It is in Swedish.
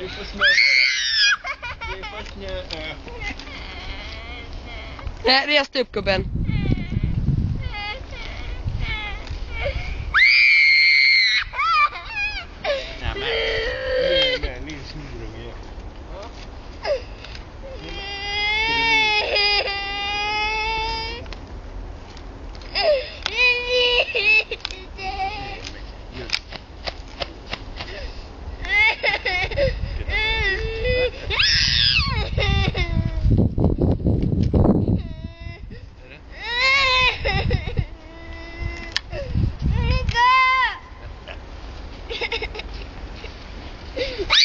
Vi får små på det. Vi får snö. Nej, res dig upp gubben. Go!